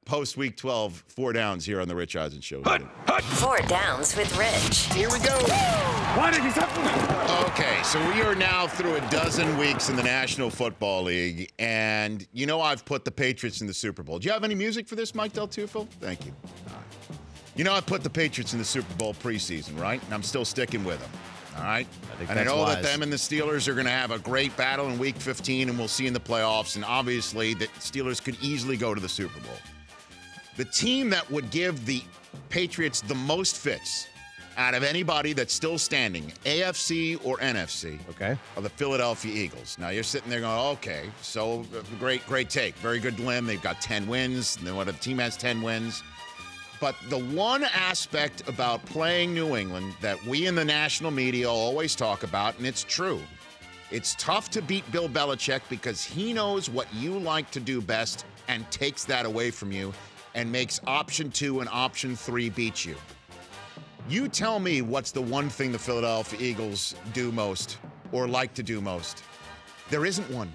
post Week 12 4 downs here on the Rich Eisen Show. Four Downs with Rich. Here we go. Okay, so we are now through a dozen weeks in the National Football League, and you know I've put the Patriots in the Super Bowl. Do you have any music for this, Mike Del Tufo? Thank you. All right. You know I put the Patriots in the Super Bowl preseason, right? And I'm still sticking with them. All right? And I know that them and the Steelers are going to have a great battle in Week 15, and we'll see in the playoffs. And obviously, the Steelers could easily go to the Super Bowl. The team that would give the Patriots the most fits out of anybody that's still standing, AFC or NFC, are the Philadelphia Eagles. Now, you're sitting there going, okay, so great take. Very good limb. They've got 10 wins. And then what, the team has 10 wins. But the one aspect about playing New England that we in the national media always talk about, and it's true, it's tough to beat Bill Belichick because he knows what you like to do best and takes that away from you and makes option 2 and option 3 beat you. You tell me what's the one thing the Philadelphia Eagles do most or like to do most. There isn't one.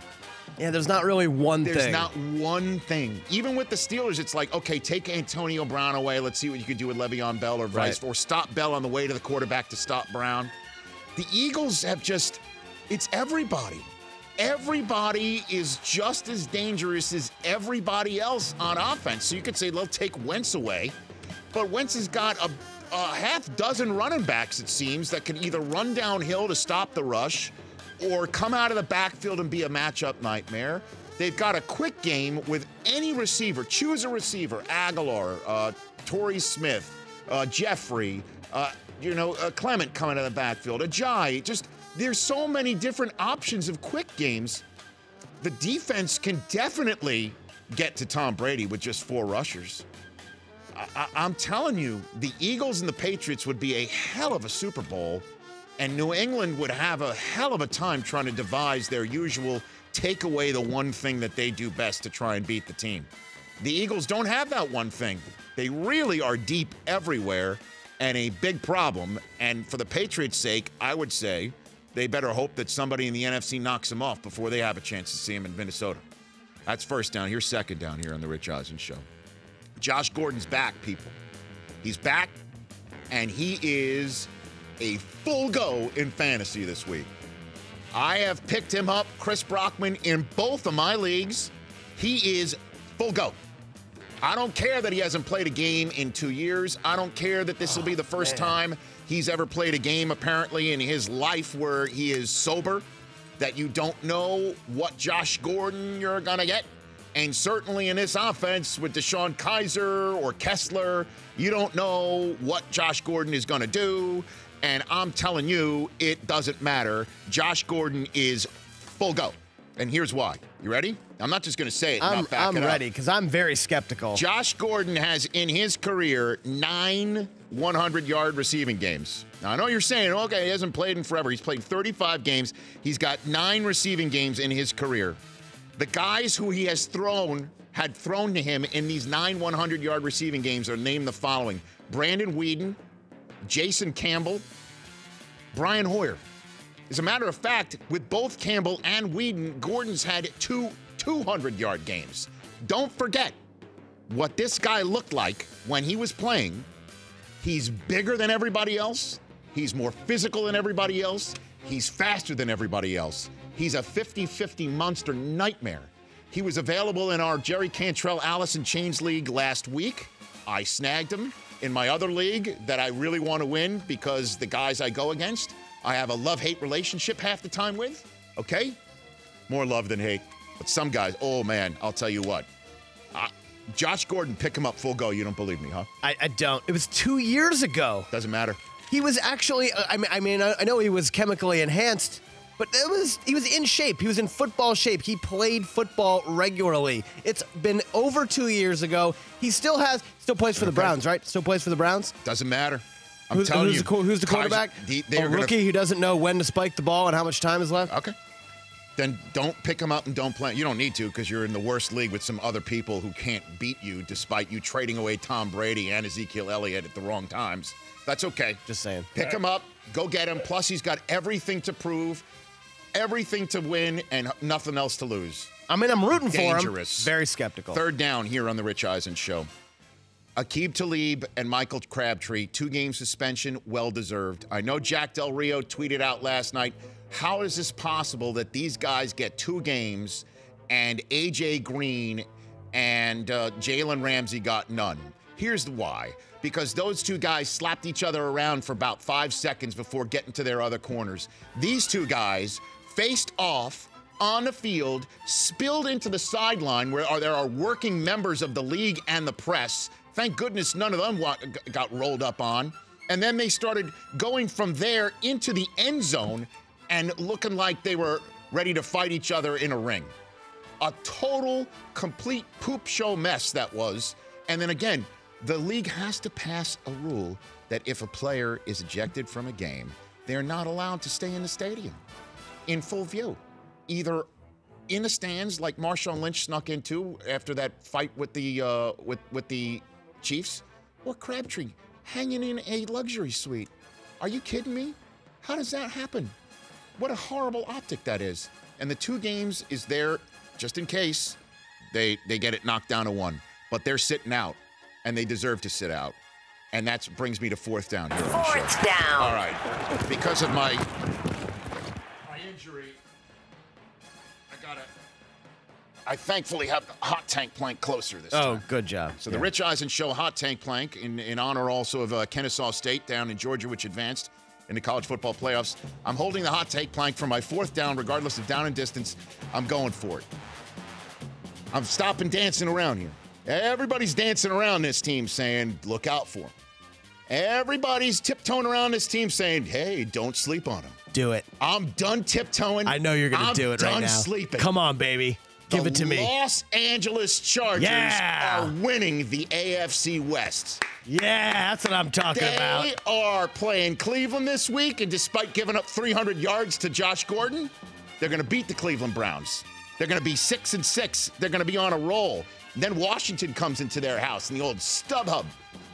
Yeah, there's not really one thing. There's not one thing. Even with the Steelers, it's like, okay, take Antonio Brown away. Let's see what you could do with Le'Veon Bell or stop Bell on the way to the quarterback to stop Brown. The Eagles have just, it's everybody. Everybody is just as dangerous as everybody else on offense. So you could say they'll take Wentz away, but Wentz has got a half dozen running backs, it seems, that can either run downhill to stop the rush or come out of the backfield and be a matchup nightmare. They've got a quick game with any receiver. Choose a receiver. Aguilar, Torrey Smith, Jeffrey, Clement coming out of the backfield, Ajayi. Just, there's so many different options of quick games. The defense can definitely get to Tom Brady with just 4 rushers. I'm telling you, the Eagles and the Patriots would be a hell of a Super Bowl, and New England would have a hell of a time trying to devise their usual take away the one thing that they do best to try and beat the team. The Eagles don't have that one thing. They really are deep everywhere and a big problem. And for the Patriots' sake, I would say they better hope that somebody in the NFC knocks them off before they have a chance to see them in Minnesota. That's first down. Here's second down here on the Rich Eisen Show. Josh Gordon's back, people. He's back, and he is a full go in fantasy this week. I have picked him up, Chris Brockman, in both of my leagues. He is full go. I don't care that he hasn't played a game in 2 years. I don't care that this will be the first time he's ever played a game, apparently, in his life where he is sober, that you don't know what Josh Gordon you're going to get. And certainly in this offense with Deshaun Kaiser or Kessler, you don't know what Josh Gordon is going to do. And I'm telling you, it doesn't matter. Josh Gordon is full go. And here's why. You ready? I'm not just going to say it. I'm ready because I'm very skeptical. Josh Gordon has in his career 9 100-yard receiving games. Now, I know you're saying, okay, he hasn't played in forever. He's played 35 games. He's got 9 receiving games in his career. The guys who he has had thrown to him in these 9 100-yard receiving games are named the following: Brandon Weeden, Jason Campbell, Brian Hoyer. As a matter of fact, with both Campbell and Weeden, Gordon's had 2 200-yard games. Don't forget what this guy looked like when he was playing. He's bigger than everybody else. He's more physical than everybody else. He's faster than everybody else. He's a 50-50 monster nightmare. He was available in our Jerry Cantrell Allison Chains League last week. I snagged him. In my other league that I really want to win because the guys I go against, I have a love-hate relationship half the time with, okay? More love than hate. But some guys, oh, man, I'll tell you what. Josh Gordon, pick him up full go. You don't believe me, huh? I don't. It was 2 years ago. Doesn't matter. He was actually, I know he was chemically enhanced, but he was in shape. He was in football shape. He played football regularly. It's been over 2 years ago. He still plays for the Browns, right? Still plays for the Browns? Doesn't matter. Who's the quarterback? A rookie who doesn't know when to spike the ball and how much time is left? Okay. Then don't pick him up and don't play. You don't need to because you're in the worst league with some other people who can't beat you despite you trading away Tom Brady and Ezekiel Elliott at the wrong times. That's okay. Just saying. Pick him up. Go get him. Plus, he's got everything to prove, everything to win, and nothing else to lose. I mean, I'm rooting Dangerous. for him. Very skeptical. Third down here on the Rich Eisen Show. Aqib Talib and Michael Crabtree, 2-game suspension, well-deserved. I know Jack Del Rio tweeted out last night, how is this possible that these guys get 2 games and A.J. Green and Jalen Ramsey got none? Here's why. Because those 2 guys slapped each other around for about 5 seconds before getting to their other corners. These 2 guys faced off on the field, spilled into the sideline where there are working members of the league and the press. Thank goodness none of them got rolled up on. And then they started going from there into the end zone and looking like they were ready to fight each other in a ring. A total, complete poop show mess that was. And then again, the league has to pass a rule that if a player is ejected from a game, they're not allowed to stay in the stadium in full view. Either in the stands like Marshawn Lynch snuck into after that fight with the Chiefs, or Crabtree hanging in a luxury suite. Are you kidding me? How does that happen? What a horrible optic that is. And the 2 games is there just in case they get it knocked down to 1. But they're sitting out, and they deserve to sit out. And that brings me to 4th down here on the show. 4th down. All right. Because of my injury, I thankfully have the hot tank plank closer this time. Oh, good job. So the Rich Eisen Show hot tank plank in honor also of Kennesaw State down in Georgia, which advanced in the college football playoffs. I'm holding the hot tank plank for my 4th down, regardless of down and distance. I'm going for it. I'm stopping dancing around here. Everybody's dancing around this team saying, look out for them. Everybody's tiptoeing around this team saying, hey, don't sleep on them. Do it. I'm done tiptoeing. I know you're going to do it right now. I'm done sleeping. Come on, baby. Give it to me. The Los Angeles Chargers are winning the AFC West. Yeah, that's what I'm talking about. They are playing Cleveland this week, and despite giving up 300 yards to Josh Gordon, they're going to beat the Cleveland Browns. They're going to be 6-6. They're going to be on a roll. And then Washington comes into their house in the old StubHub.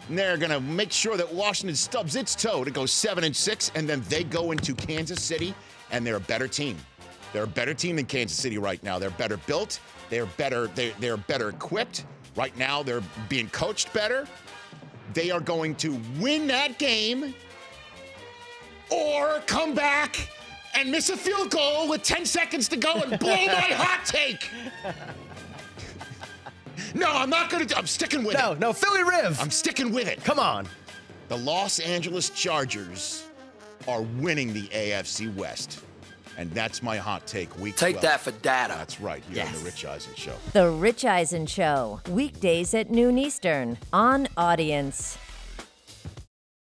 And they're going to make sure that Washington stubs its toe to go 7-6, and then they go into Kansas City, and they're a better team. They're a better team than Kansas City right now. They're better built. They're better equipped. Right now, they're being coached better. They are going to win that game or come back and miss a field goal with 10 seconds to go and blow my hot take. No, I'm not going to. I'm sticking with it. No, Philly Riv. I'm sticking with it. Come on. The Los Angeles Chargers are winning the AFC West. And that's my hot take, week 12. Take that for data. That's right, here on The Rich Eisen Show. The Rich Eisen Show, weekdays at noon Eastern on Audience.